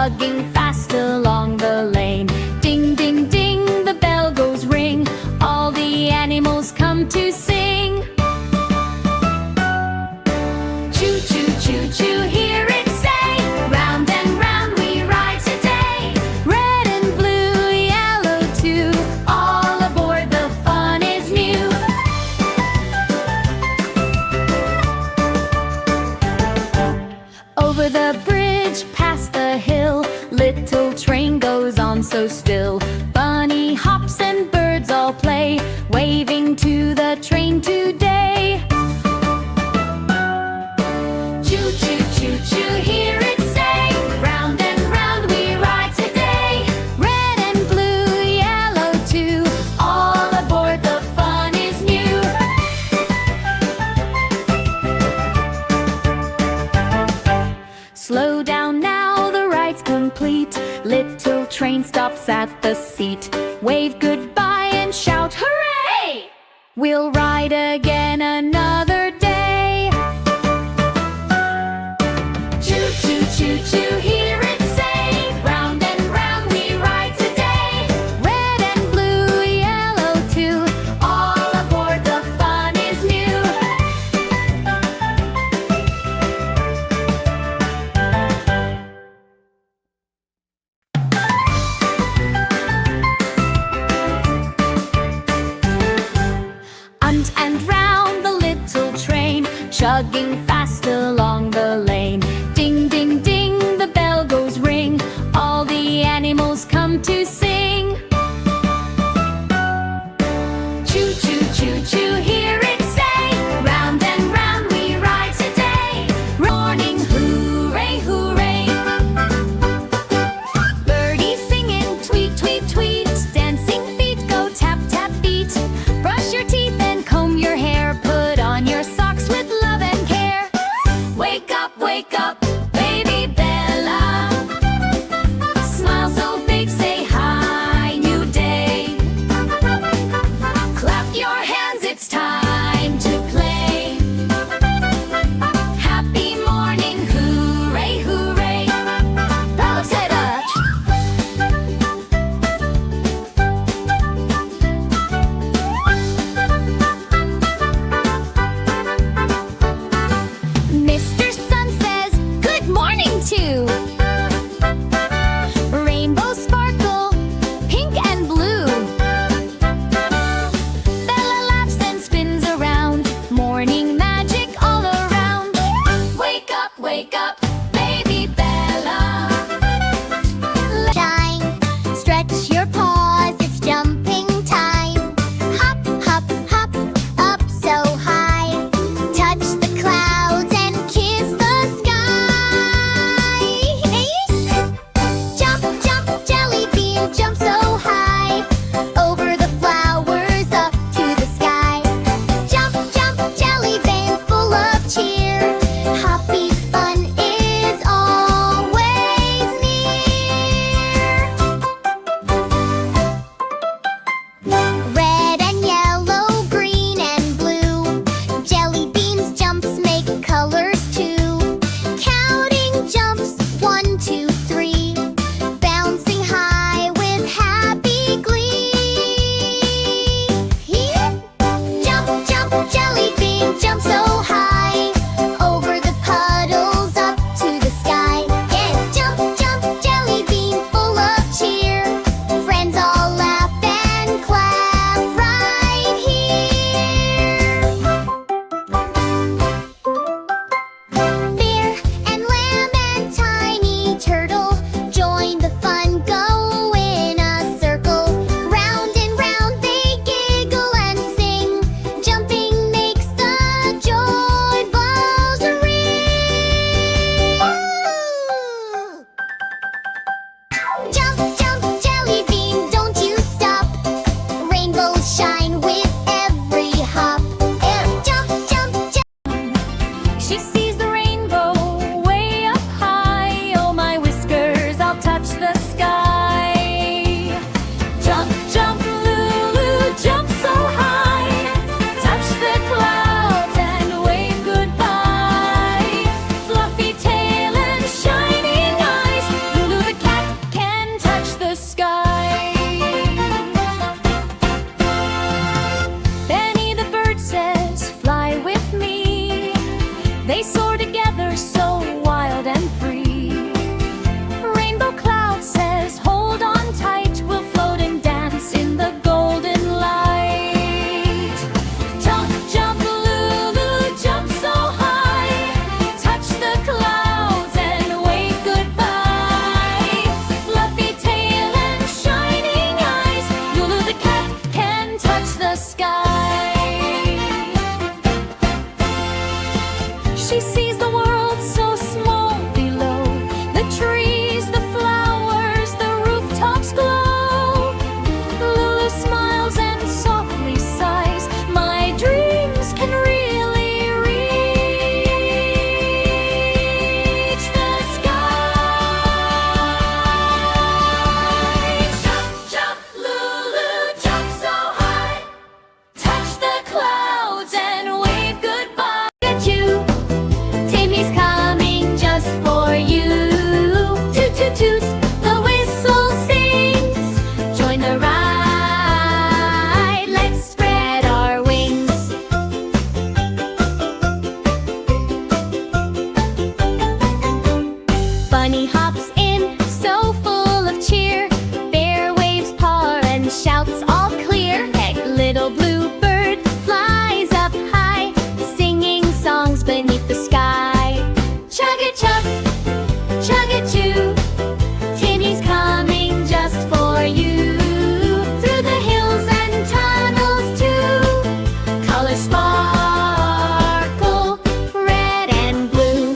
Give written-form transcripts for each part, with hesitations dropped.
chugging fast along the lane. Ding, ding, ding, the bell goes ring. All the animals come to sing. Choo, choo, choo, choo, hear it say, round and round we ride today. Red and blue, yellow too, all aboard, the fun is new. Over the bridge, past the hill, little train goes on so still. Bunny hops and birds all play, waving to the train today. Choo, choo, choo, choo, hear it say, round and round we ride today. Red and blue, yellow too, all aboard, the fun is new. Slow down now, the ride's complete. Little train stops at the seat. Wave goodbye and shout hooray! We'll ride again another day. Choo, choo, choo, choo, hear it say, round and round we ride today. Red and blue, yellow too, all aboard, the fun is new. And round the little train, chugging fast along the lane. Ding, ding, ding, the bell goes ring. All the animals come to sing. Choo, choo, choo, choo, hear it say, round and round we ride today. Morning, hooray, hooray. Birdies singing, tweet, tweet, tweet. Dancing feet go tap, tap, beat. Brush your teeth and comb your hair. Put on your socks with love and care. Wake up, baby Bella. Smile so big, say hi, new day. Clap your hands, it's time to play. Happy morning, hooray, hooray. Bella said Mr. Sun says, good morning too. Rainbows sparkle, pink and blue. Bella laughs and spins around, morning magic all around. Wake up, baby Bella. Shine, stretch your paws, it's jumping time. Hop, hop, hop, up so high. Touch the clouds and kiss the sky. Jump, jump, jelly bean, jump so high. Over the flowers, up to the sky. Jump, jump, jelly bean, full of cheer. Happy fun is always near. Red and yellow, green and blue. Jelly beans jumps make colors too. Counting jumps, 1, 2, 3. Bouncing high with happy glee. Jump, jump, jelly bean, jump so high. Over the puddles, up to the sky. Yes, jump, jump, jelly bean, full of cheer. Friends all laugh and clap right here. Bear and lamb and tiny turtle join the fun, go in a circle. Round and round they giggle and sing. Jumping makes the joy bells ring. Jump, jump, jelly bean, don't you stop. Rainbows shine with every hop. Jump, jump, She sees the rainbow way up high. Oh, my whiskers, I'll touch the sky. Jump, jump, Lulu, jump so high. Touch the clouds and wave goodbye. Fluffy tail and shining eyes. Lulu the toot toot, the whistle sings. Join the ride, let's spread our wings. Bunny hops in, so full of cheer. Bear waves paw and shouts all clear. Peck, little blue bird, flies up high, singing songs beneath the sky. Chug it chug, chug it choo, Timmy's coming just for you. Through the hills and tunnels too, colors sparkle, red and blue.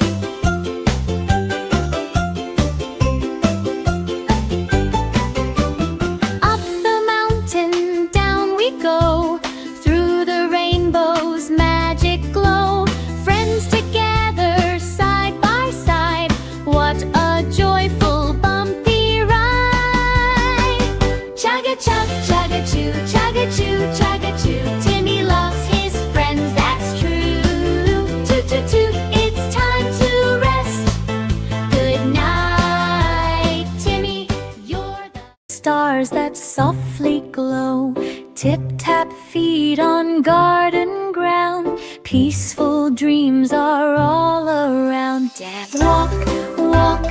Up the mountain, down we go, through the rainbow's magic glow. Friends together, side by side, what a joyful bumpy ride. Chug a chug, chug a choo, chug a choo, chug a choo. Timmy loves his friends, that's true. Toot toot toot, it's time to rest. Good night, Timmy, you're the stars that softly glow. Tip-tap feet on garden ground, peaceful dreams are all around. Dance, walk, walk,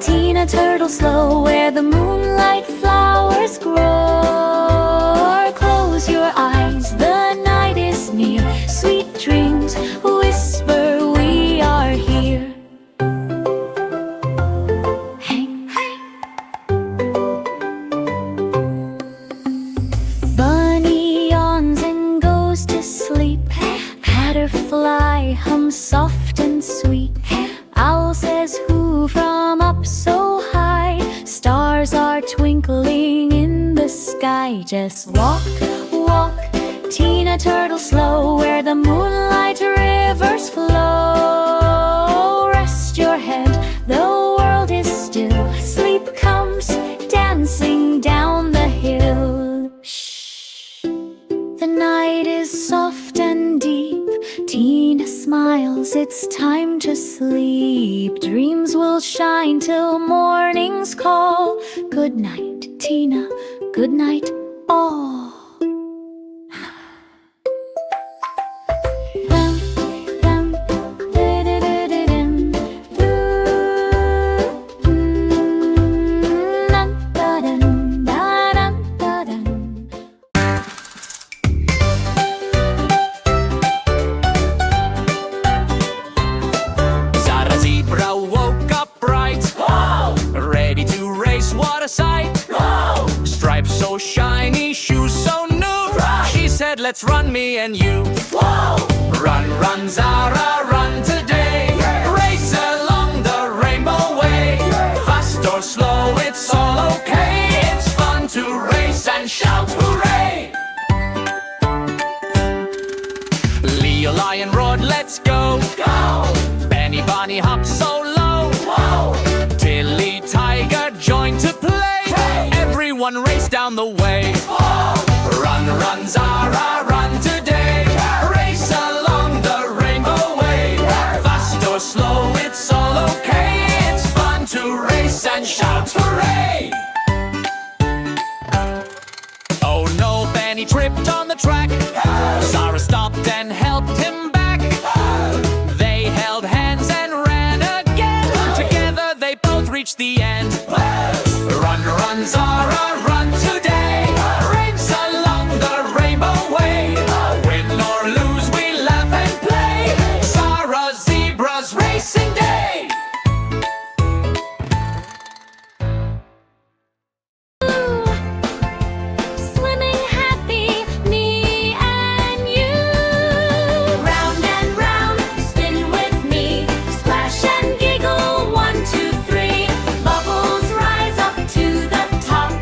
Tina Turtle slow, where the moonlight flowers grow. Close your eyes, the night is near. Sweet dreams whisper, we are here. Hey, hey. Bunny yawns and goes to sleep. Butterfly hums soft and sweet. Owl says who from up so high. Stars are twinkling in the sky. Just walk, walk, Tina Turtle slow, where the moonlight rivers flow. Rest your head, the world is still. Sleep comes dancing down the hill. Shh. The night is soft and deep. Tina smiles, it's time to sleep. Dreams will shine till morning's call. Good night, Tina. Good night, all. Sarah Zebra woke up bright. Whoa! Ready to race, what a sight! Whoa! Stripes so shiny, shoes so new. Right! She said, let's run, me and you. Whoa! Run, run, Zara, run today. Yeah! Race along the rainbow way. Yeah! Fast or slow, it's all okay. It's fun to race and shout hooray! Leo Lion roared, let's go! Go! Benny Bunny hopped so low. Whoa! Tilly Tiger joined to play. Hey! Everyone raced down the way. Whoa! Run, run, Zara, run today. Yeah! Race along the rainbow way. Yeah! Fast or slow, it's all okay. It's fun to race and shout hooray! Oh no, Benny tripped on the track. Zara stopped and helped him back. They held hands and ran again. Together they both reached the end. Run, run, Zara, run today. Race along the rainbow way. Win or lose, we laugh and play. Zara Zebra's racing day. Swimming happy, me and you. Round and round, spin with me. Splash and giggle, 1, 2, 3. Bubbles rise up to the top.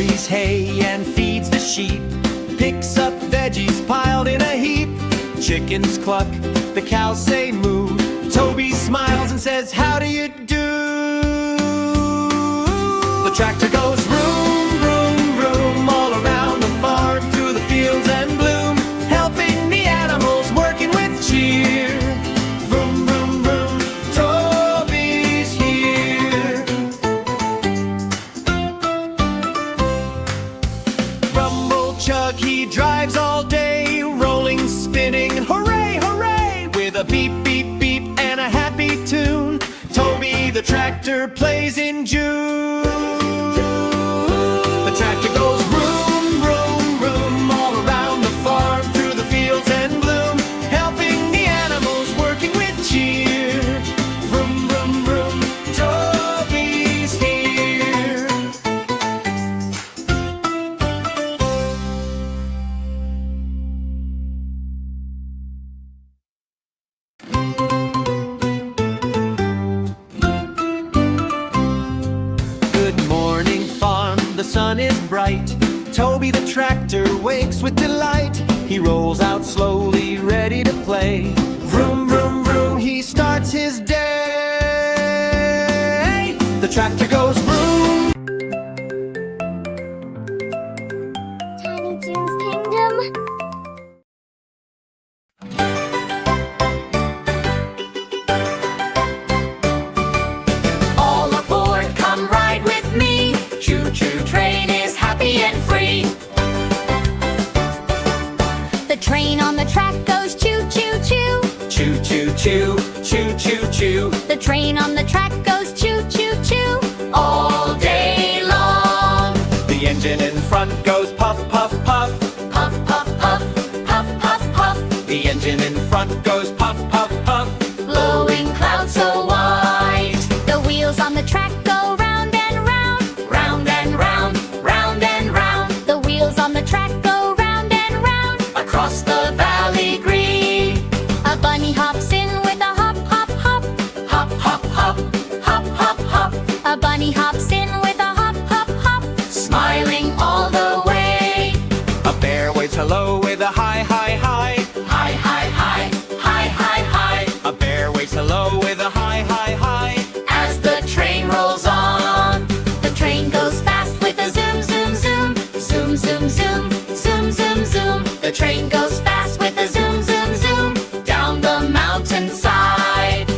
carries hay and feeds the sheep, picks up veggies piled in a heap. Chickens cluck, the cows say moo. Toby smiles and says, how do you do? The tractor goes vroom, vroom, vroom, all around the farm, through the fields and bloom, helping the animals, working with cheer. Vroom, vroom, vroom, Toby's here. Rumble, chug, he drives all day, rolling, spinning, hooray, hooray, with a beep, beep, beep, and a happy tune. Toby the tractor plays in June. The tractor goes vroom, vroom, vroom, all around the farm, through the fields and bloom, helping the animals, working with cheer. Vroom, vroom, vroom, Toby's here. Good morning, farm, the sun is bright. Toby the tractor wakes with delight. He rolls out slowly, ready to play. Vroom, vroom, vroom, he starts his day. The tractor goes vroom. Tiny Toon's Kingdom. All aboard, come ride with me. Choo-choo train is happy and free. The train on the track goes choo-choo-choo. Choo-choo-choo, choo-choo-choo. The train on the track goes choo-choo-choo all day long. The engine in front goes puff, puff, puff. Puff, puff, puff, puff, puff, puff. The engine in front goes puff, puff, puff. Blowing clouds so white. The wheels on the track go round and round. Round and round, round and round. The wheels on the track go round and round. Across the valley green. A bunny hops in with a hop, hop, hop. Hop, hop, hop, hop, hop, hop. A bunny hops in with a hop, hop, hop. Smiling all the way. A bear waves hello with a hi, hi, hi. Hi, hi, hi, hi, hi, hi. A bear waves hello with a hi, hi, hi. As the train rolls on, the train goes fast with a zoom, zoom, zoom. Zoom, zoom, zoom, zoom, zoom, zoom. The train goes fast with a zoom, zoom, zoom. Down the mountainside.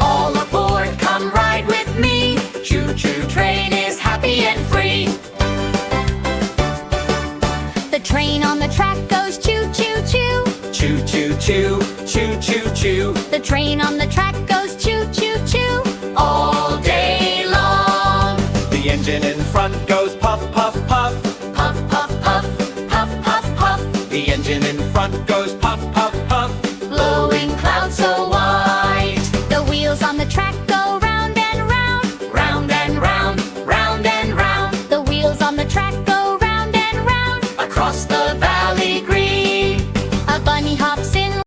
All aboard, come ride with me. Choo-choo train is happy and free. The train on the track goes choo-choo-choo. Choo-choo-choo, choo-choo-choo. The train on the track goes choo-choo-choo all day long. The engine in front goes puff, puff, puff. Puff, puff, puff, puff, puff, puff. The engine in front goes puff, puff, puff. Blowing clouds so white. The wheels on the track go round and round. Round and round, round and round. The wheels on the track go round and round. Across the